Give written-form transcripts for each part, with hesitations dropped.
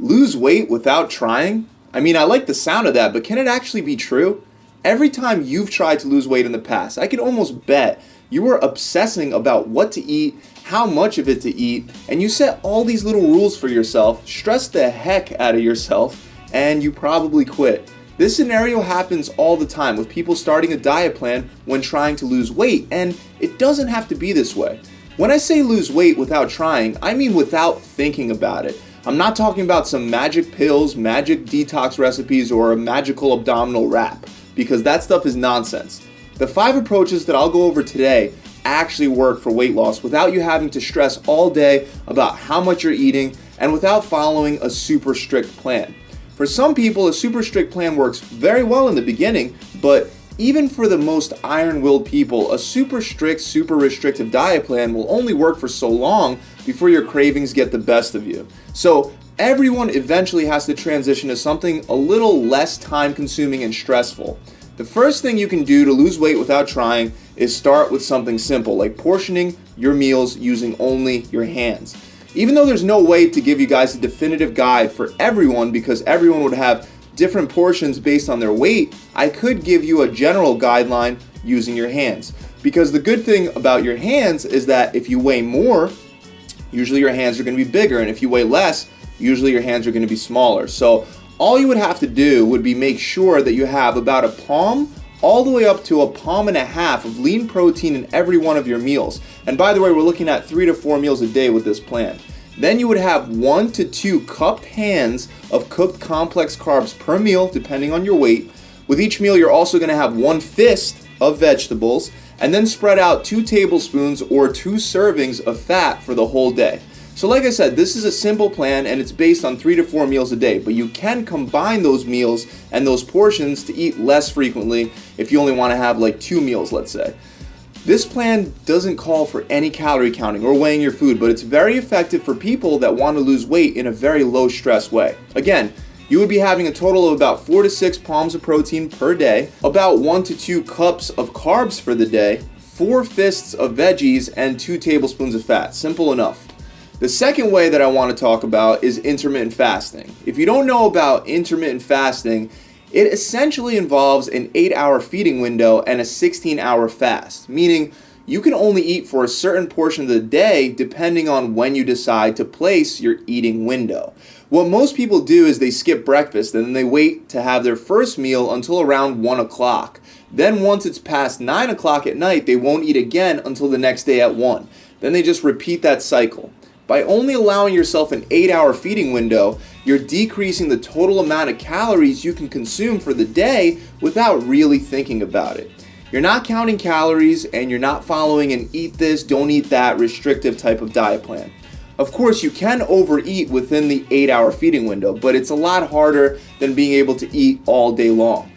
Lose weight without trying? I mean, I like the sound of that, but can it actually be true? Every time you've tried to lose weight in the past, I can almost bet you were obsessing about what to eat, how much of it to eat, and you set all these little rules for yourself, stressed the heck out of yourself, and you probably quit. This scenario happens all the time with people starting a diet plan when trying to lose weight, and it doesn't have to be this way. When I say lose weight without trying, I mean without thinking about it. I'm not talking about some magic pills, magic detox recipes, or a magical abdominal wrap, because that stuff is nonsense. The 5 approaches that I'll go over today actually work for weight loss without you having to stress all day about how much you're eating and without following a super strict plan. For some people, a super strict plan works very well in the beginning, but even for the most iron-willed people, a super strict, super restrictive diet plan will only work for so long before your cravings get the best of you. So everyone eventually has to transition to something a little less time-consuming and stressful. The first thing you can do to lose weight without trying is start with something simple, like portioning your meals using only your hands. Even though there's no way to give you guys a definitive guide for everyone because everyone would have different portions based on their weight, I could give you a general guideline using your hands. Because the good thing about your hands is that if you weigh more, usually your hands are going to be bigger, and if you weigh less, usually your hands are going to be smaller. So all you would have to do would be make sure that you have about a palm all the way up to a palm and a half of lean protein in every one of your meals. And by the way, we're looking at 3 to 4 meals a day with this plan. Then you would have 1 to 2 cupped hands of cooked complex carbs per meal, depending on your weight. With each meal, you're also going to have 1 fist of vegetables, and then spread out 2 tablespoons or 2 servings of fat for the whole day. So like I said, this is a simple plan and it's based on 3 to 4 meals a day, but you can combine those meals and those portions to eat less frequently if you only want to have like 2 meals, let's say. This plan doesn't call for any calorie counting or weighing your food, but it's very effective for people that want to lose weight in a very low stress way. Again, you would be having a total of about 4 to 6 palms of protein per day, about 1 to 2 cups of carbs for the day, 4 fists of veggies, and 2 tablespoons of fat. Simple enough. The second way that I want to talk about is intermittent fasting. If you don't know about intermittent fasting, it essentially involves an 8-hour feeding window and a 16-hour fast, meaning you can only eat for a certain portion of the day depending on when you decide to place your eating window. What most people do is they skip breakfast and then they wait to have their first meal until around 1 o'clock. Then once it's past 9 o'clock at night, they won't eat again until the next day at 1. Then they just repeat that cycle. By only allowing yourself an 8-hour feeding window, you're decreasing the total amount of calories you can consume for the day without really thinking about it. You're not counting calories and you're not following an eat this, don't eat that restrictive type of diet plan. Of course, you can overeat within the 8-hour feeding window, but it's a lot harder than being able to eat all day long.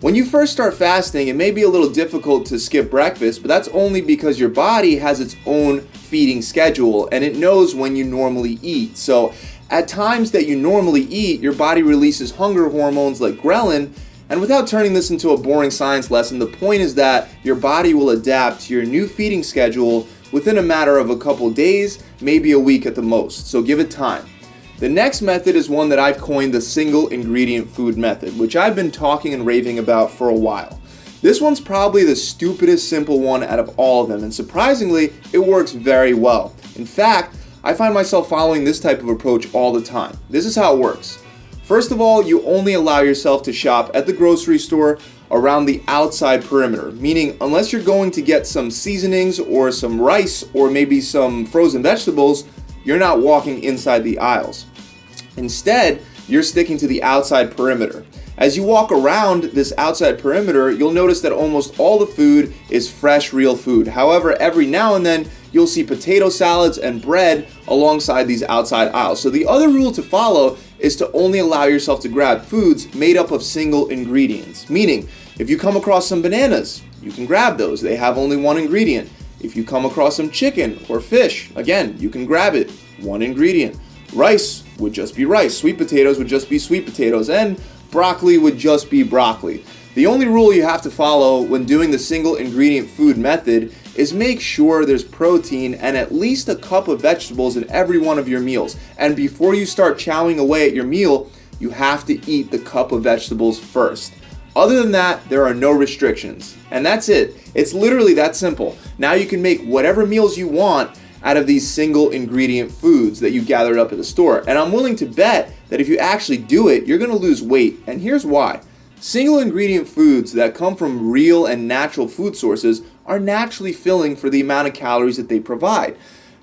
When you first start fasting, it may be a little difficult to skip breakfast, but that's only because your body has its own feeding schedule and it knows when you normally eat. So at times that you normally eat, your body releases hunger hormones like grehlin, and without turning this into a boring science lesson, the point is that your body will adapt to your new feeding schedule within a matter of a couple days, maybe a week at the most, so give it time. The next method is one that I've coined the single ingredient food method, which I've been talking and raving about for a while. This one's probably the stupidest simple one out of all of them, and surprisingly, it works very well. In fact, I find myself following this type of approach all the time. This is how it works. First of all, you only allow yourself to shop at the grocery store around the outside perimeter, meaning unless you're going to get some seasonings or some rice or maybe some frozen vegetables, you're not walking inside the aisles. Instead, you're sticking to the outside perimeter. As you walk around this outside perimeter, you'll notice that almost all the food is fresh, real food. However, every now and then, you'll see potato salads and bread alongside these outside aisles. So the other rule to follow is to only allow yourself to grab foods made up of single ingredients. Meaning, if you come across some bananas, you can grab those. They have only one ingredient. If you come across some chicken or fish, again, you can grab it. One ingredient. Rice would just be rice. Sweet potatoes would just be sweet potatoes. And broccoli would just be broccoli. The only rule you have to follow when doing the single ingredient food method is make sure there's protein and at least a cup of vegetables in every one of your meals. And before you start chowing away at your meal, you have to eat the cup of vegetables first. Other than that, there are no restrictions. And that's it. It's literally that simple. Now you can make whatever meals you want out of these single ingredient foods that you gathered up at the store. And I'm willing to bet that if you actually do it, you're gonna lose weight. And here's why. Single ingredient foods that come from real and natural food sources are naturally filling for the amount of calories that they provide.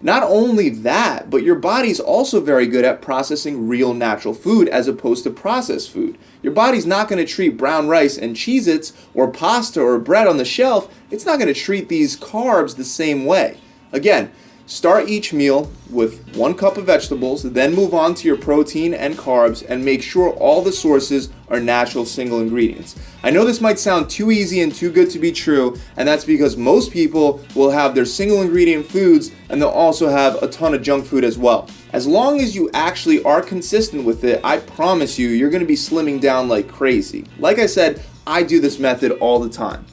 Not only that, but your body's also very good at processing real natural food as opposed to processed food. Your body's not going to treat brown rice and Cheez-Its or pasta or bread on the shelf, it's not going to treat these carbs the same way. Again, start each meal with 1 cup of vegetables, then move on to your protein and carbs, and make sure all the sources are natural single ingredients. I know this might sound too easy and too good to be true, and that's because most people will have their single ingredient foods and they'll also have a ton of junk food as well. As long as you actually are consistent with it, I promise you, you're going to be slimming down like crazy. Like I said, I do this method all the time.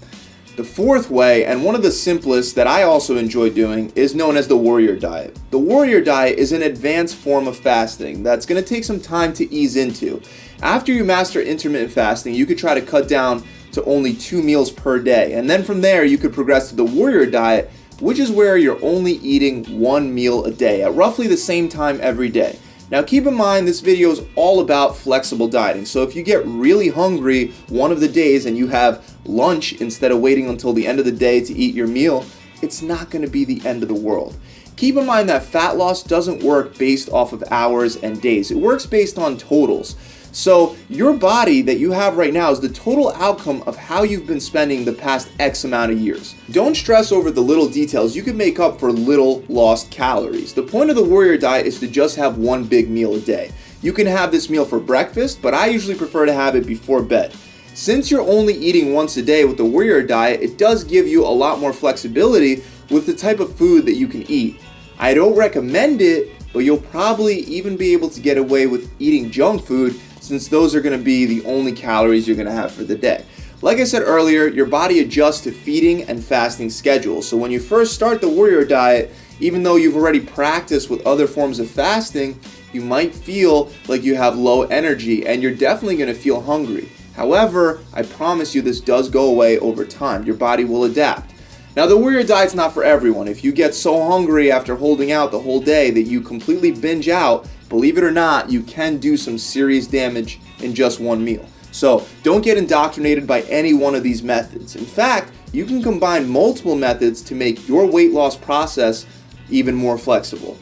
The fourth way, and one of the simplest that I also enjoy doing, is known as the warrior diet. The warrior diet is an advanced form of fasting that's going to take some time to ease into. After you master intermittent fasting, you could try to cut down to only 2 meals per day. And then from there, you could progress to the warrior diet, which is where you're only eating 1 meal a day at roughly the same time every day. Now keep in mind, this video is all about flexible dieting. So if you get really hungry one of the days and you have lunch instead of waiting until the end of the day to eat your meal, it's not going to be the end of the world. Keep in mind that fat loss doesn't work based off of hours and days. It works based on totals. So your body that you have right now is the total outcome of how you've been spending the past X amount of years. Don't stress over the little details. You can make up for little lost calories. The point of the warrior diet is to just have 1 big meal a day. You can have this meal for breakfast, but I usually prefer to have it before bed. Since you're only eating once a day with the warrior diet, it does give you a lot more flexibility with the type of food that you can eat. I don't recommend it, but you'll probably even be able to get away with eating junk food, since those are going to be the only calories you're going to have for the day. Like I said earlier, your body adjusts to feeding and fasting schedules. So when you first start the warrior diet, even though you've already practiced with other forms of fasting, you might feel like you have low energy and you're definitely going to feel hungry. However, I promise you this does go away over time. Your body will adapt. Now, the warrior diet's not for everyone. If you get so hungry after holding out the whole day that you completely binge out, believe it or not, you can do some serious damage in just 1 meal. So don't get indoctrinated by any one of these methods. In fact, you can combine multiple methods to make your weight loss process even more flexible.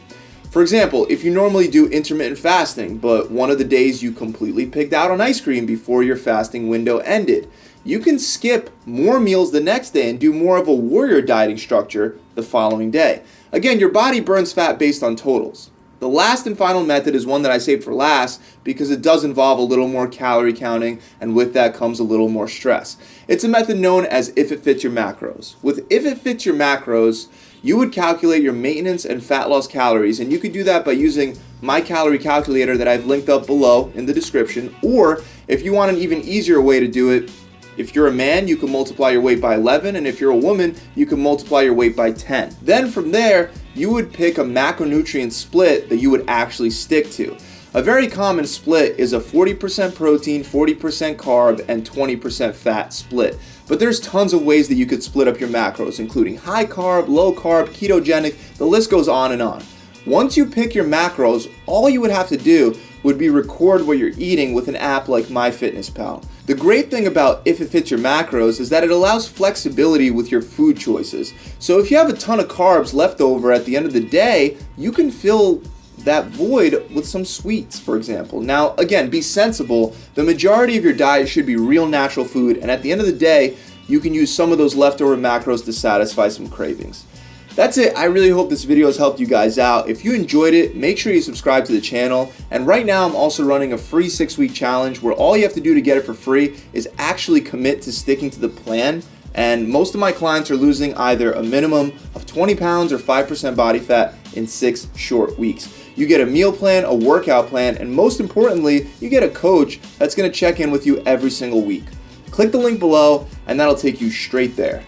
For example, if you normally do intermittent fasting, but one of the days you completely picked out on ice cream before your fasting window ended, you can skip more meals the next day and do more of a warrior dieting structure the following day. Again, your body burns fat based on totals. The last and final method is one that I saved for last because it does involve a little more calorie counting, and with that comes a little more stress. It's a method known as if it fits your macros. With if it fits your macros, you would calculate your maintenance and fat loss calories, and you could do that by using my calorie calculator that I've linked up below in the description, or if you want an even easier way to do it, if you're a man, you can multiply your weight by 11, and if you're a woman, you can multiply your weight by 10. Then from there, you would pick a macronutrient split that you would actually stick to. A very common split is a 40% protein, 40% carb, and 20% fat split. But there's tons of ways that you could split up your macros, including high carb, low carb, ketogenic, the list goes on and on. Once you pick your macros, all you would have to do would be record what you're eating with an app like MyFitnessPal. The great thing about if it fits your macros is that it allows flexibility with your food choices. So if you have a ton of carbs left over at the end of the day, you can fill that void with some sweets, for example. Now, again, be sensible. The majority of your diet should be real natural food, and at the end of the day, you can use some of those leftover macros to satisfy some cravings. That's it. I really hope this video has helped you guys out. If you enjoyed it, make sure you subscribe to the channel. And right now I'm also running a free 6-week challenge where all you have to do to get it for free is actually commit to sticking to the plan. And most of my clients are losing either a minimum of 20 pounds or 5% body fat in 6 short weeks. You get a meal plan, a workout plan, and most importantly, you get a coach that's going to check in with you every single week. Click the link below and that'll take you straight there.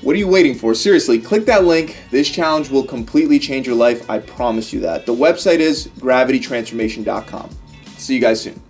What are you waiting for? Seriously, click that link. This challenge will completely change your life. I promise you that. The website is gravitytransformation.com. See you guys soon.